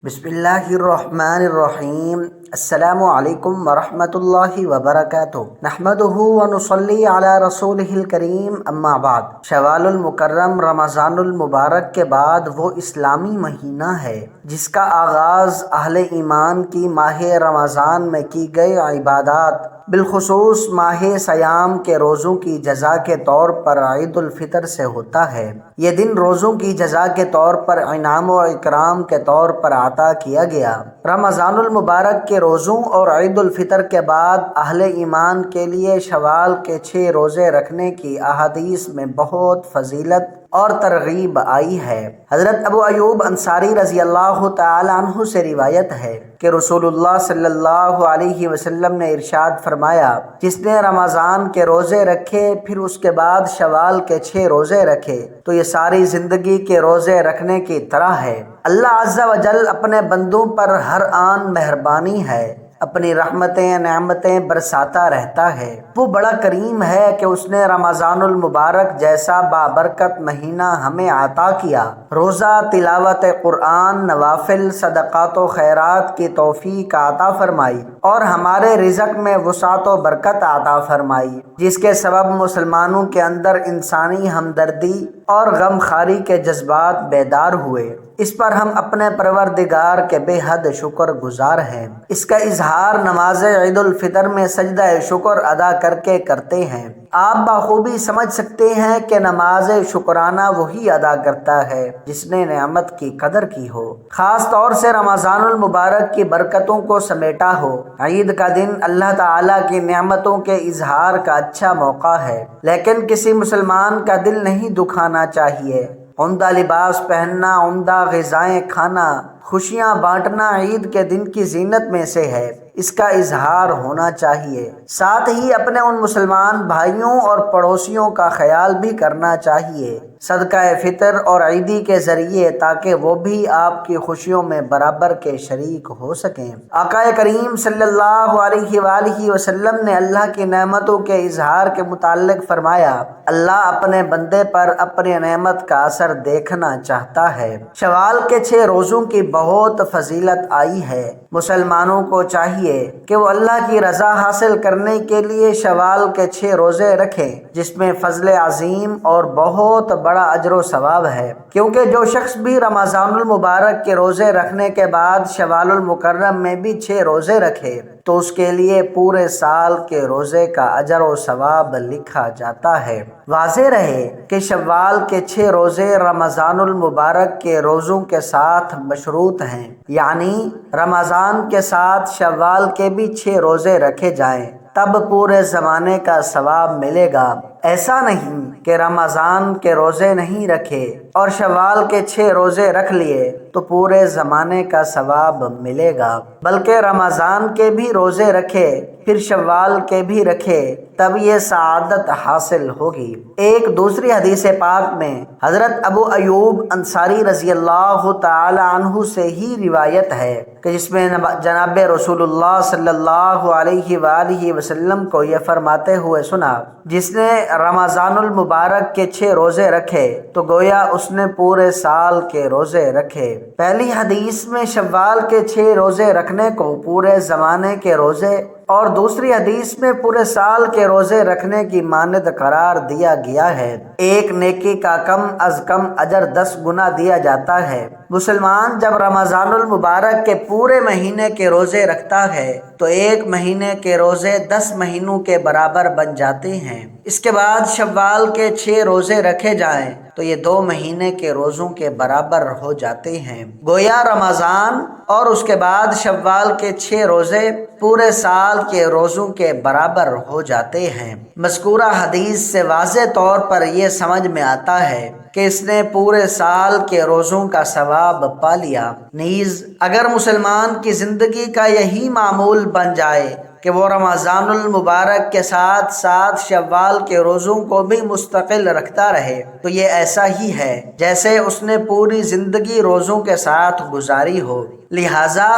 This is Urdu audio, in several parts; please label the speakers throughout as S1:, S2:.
S1: بسم اللہ الرحمن الرحیم۔ السلام علیکم ورحمۃ اللہ وبرکاتہ۔ نحمدہ ونصلی علی رسولہ الکریم، اما بعد۔ شوال المکرم رمضان المبارک کے بعد وہ اسلامی مہینہ ہے جس کا آغاز اہل ایمان کی ماہ رمضان میں کی گئی عبادات، بالخصوص ماہ صیام کے روزوں کی جزا کے طور پر عید الفطر سے ہوتا ہے۔ یہ دن روزوں کی جزا کے طور پر انعام و اکرام کے طور پر عطا کیا گیا۔ رمضان المبارک کے روزوں اور عید الفطر کے بعد اہل ایمان کے لیے شوال کے 6 روزے رکھنے کی احادیث میں بہت فضیلت اور ترغیب آئی ہے۔ حضرت ابو ایوب انصاری رضی اللہ تعالی عنہ سے روایت ہے کہ رسول اللہ صلی اللہ علیہ وسلم نے ارشاد فرمایا، جس نے رمضان کے روزے رکھے پھر اس کے بعد شوال کے 6 روزے رکھے تو یہ ساری زندگی کے روزے رکھنے کی طرح ہے۔ اللہ عز و جل اپنے بندوں پر ہر آن مہربانی ہے، اپنی رحمتیں نعمتیں برساتا رہتا ہے۔ وہ بڑا کریم ہے کہ اس نے رمضان المبارک جیسا بابرکت مہینہ ہمیں عطا کیا۔ روزہ، تلاوت قرآن، نوافل، صدقات و خیرات کی توفیق عطا فرمائی اور ہمارے رزق میں وسعت و برکت عطا فرمائی، جس کے سبب مسلمانوں کے اندر انسانی ہمدردی اور غم خواری کے جذبات بیدار ہوئے۔ اس پر ہم اپنے پروردگار کے بے حد شکر گزار ہیں۔ اس کا اظہار نماز عید الفطر میں سجدہ شکر ادا کر کے کرتے ہیں۔ آپ بخوبی سمجھ سکتے ہیں کہ نماز شکرانہ وہی ادا کرتا ہے جس نے نعمت کی قدر کی ہو، خاص طور سے رمضان المبارک کی برکتوں کو سمیٹا ہو۔ عید کا دن اللہ تعالیٰ کی نعمتوں کے اظہار کا اچھا موقع ہے، لیکن کسی مسلمان کا دل نہیں دکھانا چاہیے۔ عمدہ لباس پہننا، عمدہ غذائیں کھانا، خوشیاں بانٹنا عید کے دن کی زینت میں سے ہے، اس کا اظہار ہونا چاہیے۔ ساتھ ہی اپنے ان مسلمان بھائیوں اور پڑوسیوں کا خیال بھی کرنا چاہیے، صدقہ فطر اور عیدی کے ذریعے، تاکہ وہ بھی آپ کی خوشیوں میں برابر کے شریک ہو سکیں۔ آقا کریم صلی اللہ علیہ وآلہ وسلم نے اللہ کی نعمتوں کے اظہار کے متعلق فرمایا، اللہ اپنے بندے پر اپنی نعمت کا اثر دیکھنا چاہتا ہے۔ شوال کے 6 روزوں کی بہت فضیلت آئی ہے۔ مسلمانوں کو چاہیے کہ وہ اللہ کی رضا حاصل کرنے کے لیے شوال کے 6 روزے رکھیں، جس میں فضل عظیم اور بہت بڑا اجر و ثواب ہے، کیونکہ جو شخص بھی رمضان المبارک کے روزے رکھنے کے بعد شوال المکرم میں بھی 6 روزے رکھے تو اس کے لیے پورے سال کے روزے کا اجر و ثواب لکھا جاتا ہے۔ واضح رہے کہ شوال کے 6 روزے رمضان المبارک کے روزوں کے ساتھ مشروط ہیں، یعنی رمضان کے ساتھ شوال کے بھی 6 روزے رکھے جائیں، تب پورے زمانے کا ثواب ملے گا۔ ایسا نہیں کہ رمضان کے روزے نہیں رکھے اور شوال کے 6 روزے رکھ لیے تو پورے زمانے کا ثواب ملے گا، بلکہ رمضان کے بھی روزے رکھے پھر شوال کے بھی رکھے، تب یہ سعادت حاصل ہوگی۔ ایک دوسری حدیث پاک میں حضرت ابو ایوب انصاری رضی اللہ تعالی عنہ سے ہی روایت ہے کہ جس میں جناب رسول اللہ صلی اللہ علیہ وآلہ وسلم کو یہ فرماتے ہوئے سنا، جس نے رمضان المبارک کے 6 روزے رکھے تو گویا اس نے پورے سال کے روزے رکھے۔ پہلی حدیث میں شوال کے 6 روزے رکھنے کو پورے زمانے کے روزے اور دوسری حدیث میں پورے سال کے روزے رکھنے کی مانند قرار دیا گیا ہے۔ ایک نیکی کا کم از کم اجر 10 گنا دیا جاتا ہے۔ مسلمان جب رمضان المبارک کے پورے مہینے کے روزے رکھتا ہے تو 1 مہینے کے روزے 10 مہینوں کے برابر بن جاتے ہیں۔ اس کے بعد شوال کے 6 روزے رکھے جائیں تو یہ 2 مہینے کے روزوں کے برابر ہو جاتے ہیں۔ گویا رمضان اور اس کے بعد شوال کے 6 روزے پورے سال کے روزوں کے برابر ہو جاتے ہیں۔ مذکورہ حدیث سے واضح طور پر یہ سمجھ میں آتا ہے کہ اس نے پورے سال کے روزوں کا ثواب پا لیا۔ نیز اگر مسلمان کی زندگی کا یہی معمول بن جائے کہ وہ رمضان المبارک کے ساتھ ساتھ شوال کے روزوں کو بھی مستقل رکھتا رہے تو یہ ایسا ہی ہے جیسے اس نے پوری زندگی روزوں کے ساتھ گزاری ہو۔ لہٰذا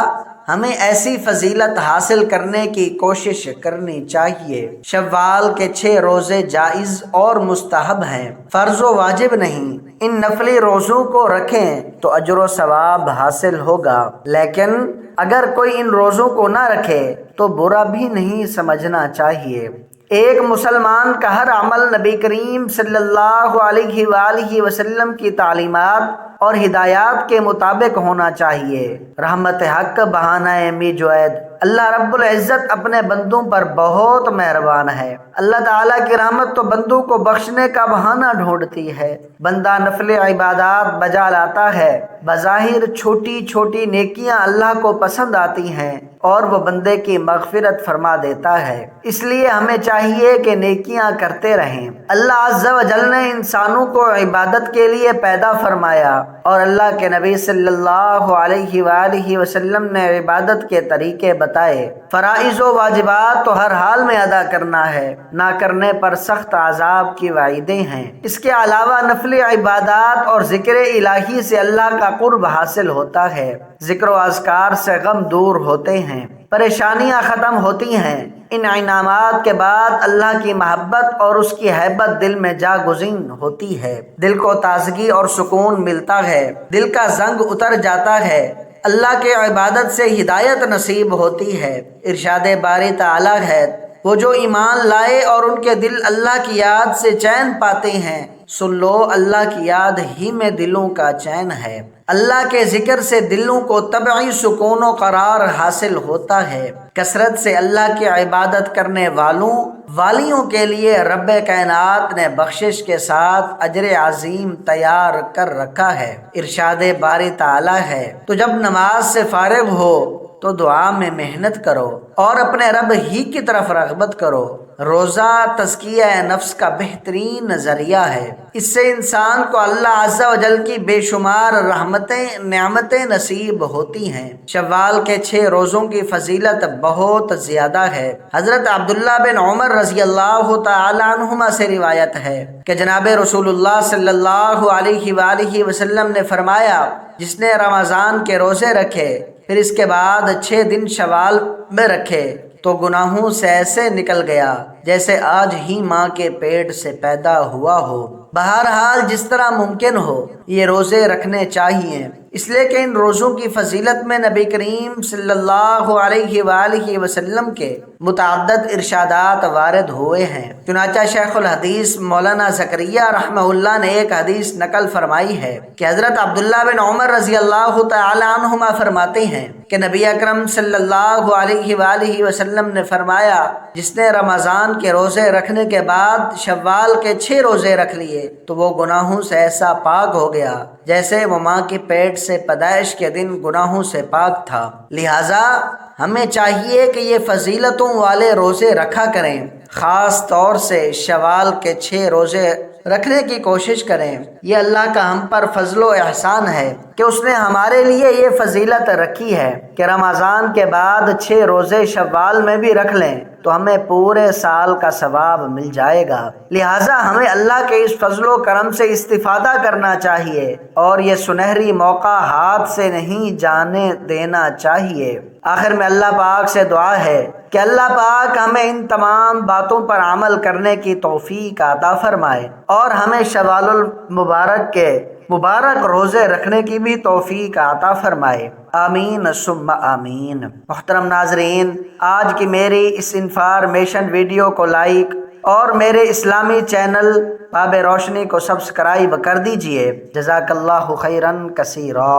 S1: ہمیں ایسی فضیلت حاصل کرنے کی کوشش کرنی چاہیے۔ شوال کے 6 روزے جائز اور مستحب ہیں، فرض و واجب نہیں۔ ان نفلی روزوں کو رکھیں تو اجر و ثواب حاصل ہوگا، لیکن اگر کوئی ان روزوں کو نہ رکھے تو برا بھی نہیں سمجھنا چاہیے۔ ایک مسلمان کا ہر عمل نبی کریم صلی اللہ علیہ وآلہ وسلم کی تعلیمات اور ہدایات کے مطابق ہونا چاہیے۔ رحمت حق بہانہ می جوید، اللہ رب العزت اپنے بندوں پر بہت مہربان ہے۔ اللہ تعالیٰ کی رحمت تو بندوں کو بخشنے کا بہانہ ڈھونڈتی ہے۔ بندہ نفل عبادات بجا لاتا ہے، بظاہر چھوٹی چھوٹی نیکیاں اللہ کو پسند آتی ہیں اور وہ بندے کی مغفرت فرما دیتا ہے۔ اس لیے ہمیں چاہیے کہ نیکیاں کرتے رہیں۔ اللہ عز و جل نے انسانوں کو عبادت کے لیے پیدا فرمایا اور اللہ کے نبی صلی اللہ علیہ وآلہ وسلم نے عبادت کے طریقے بتائے۔ فرائض و واجبات تو ہر حال میں ادا کرنا ہے، نہ کرنے پر سخت عذاب کی وعیدیں ہیں۔ اس کے علاوہ نفلی عبادات اور ذکر الہی سے اللہ کا قرب حاصل ہوتا ہے۔ ذکر و اذکار سے غم دور ہوتے ہیں، پریشانیاں ختم ہوتی ہیں۔ ان انعامات کے بعد اللہ کی محبت اور اس کی ہیبت دل میں جاگزین ہوتی ہے، دل کو تازگی اور سکون ملتا ہے، دل کا زنگ اتر جاتا ہے، اللہ کے عبادت سے ہدایت نصیب ہوتی ہے۔ ارشاد باری تعالیٰ ہے، وہ جو ایمان لائے اور ان کے دل اللہ کی یاد سے چین پاتے ہیں، سن لو اللہ کی یاد ہی میں دلوں کا چین ہے۔ اللہ کے ذکر سے دلوں کو طبعی سکون و قرار حاصل ہوتا ہے۔ کثرت سے اللہ کی عبادت کرنے والیوں کے لیے رب کائنات نے بخشش کے ساتھ اجر عظیم تیار کر رکھا ہے۔ ارشاد باری تعالیٰ ہے، تو جب نماز سے فارغ ہو تو دعا میں محنت کرو اور اپنے رب ہی کی طرف رغبت کرو۔ روزہ تزکیہ نفس کا بہترین ذریعہ ہے، اس سے انسان کو اللہ عز و جل کی بے شمار نعمتیں نصیب ہوتی ہیں۔ شوال کے 6 روزوں کی فضیلت بہت زیادہ ہے۔ حضرت عبداللہ بن عمر رضی اللہ تعالی عنہما سے روایت ہے کہ جناب رسول اللہ صلی اللہ علیہ وآلہ وسلم نے فرمایا، جس نے رمضان کے روزے رکھے پھر اس کے بعد 6 دن شوال میں رکھے تو گناہوں سے ایسے نکل گیا جیسے آج ہی ماں کے پیٹ سے پیدا ہوا ہو۔ بہرحال جس طرح ممکن ہو یہ روزے رکھنے چاہیے، اس لیے کہ ان روزوں کی فضیلت میں نبی کریم صلی اللہ علیہ وآلہ وسلم کے متعدد ارشادات وارد ہوئے ہیں۔ چنانچہ شیخ الحدیث مولانا زکریہ رحمہ اللہ نے ایک حدیث نقل فرمائی ہے کہ حضرت عبداللہ بن عمر رضی اللہ تعالی عنہما فرماتے ہیں کہ نبی اکرم صلی اللہ علیہ وآلہ وسلم نے فرمایا، جس نے رمضان کے روزے رکھنے کے بعد شوال کے 6 روزے رکھ لیے تو وہ گناہوں سے ایسا پاک ہو گیا جیسے وہ ماں کے پیٹ سے پیدائش کے دن گناہوں سے پاک تھا۔ لہٰذا ہمیں چاہیے کہ یہ فضیلتوں والے روزے رکھا کریں، خاص طور سے شوال کے 6 روزے رکھنے کی کوشش کریں۔ یہ اللہ کا ہم پر فضل و احسان ہے کہ اس نے ہمارے لیے یہ فضیلت رکھی ہے کہ رمضان کے بعد 6 روزے شوال میں بھی رکھ لیں تو ہمیں پورے سال کا ثواب مل جائے گا۔ لہٰذا ہمیں اللہ کے اس فضل و کرم سے استفادہ کرنا چاہیے اور یہ سنہری موقع ہاتھ سے نہیں جانے دینا چاہیے۔ آخر میں اللہ پاک سے دعا ہے کہ اللہ پاک ہمیں ان تمام باتوں پر عمل کرنے کی توفیق عطا فرمائے اور ہمیں شوال المبارک کے مبارک روزے رکھنے کی بھی توفیق عطا فرمائے، آمین ثم آمین۔ محترم ناظرین، آج کی میری اس انفارمیشن ویڈیو کو لائک اور میرے اسلامی چینل باب روشنی کو سبسکرائب کر دیجئے۔ جزاک اللہ خیرا کثیرا۔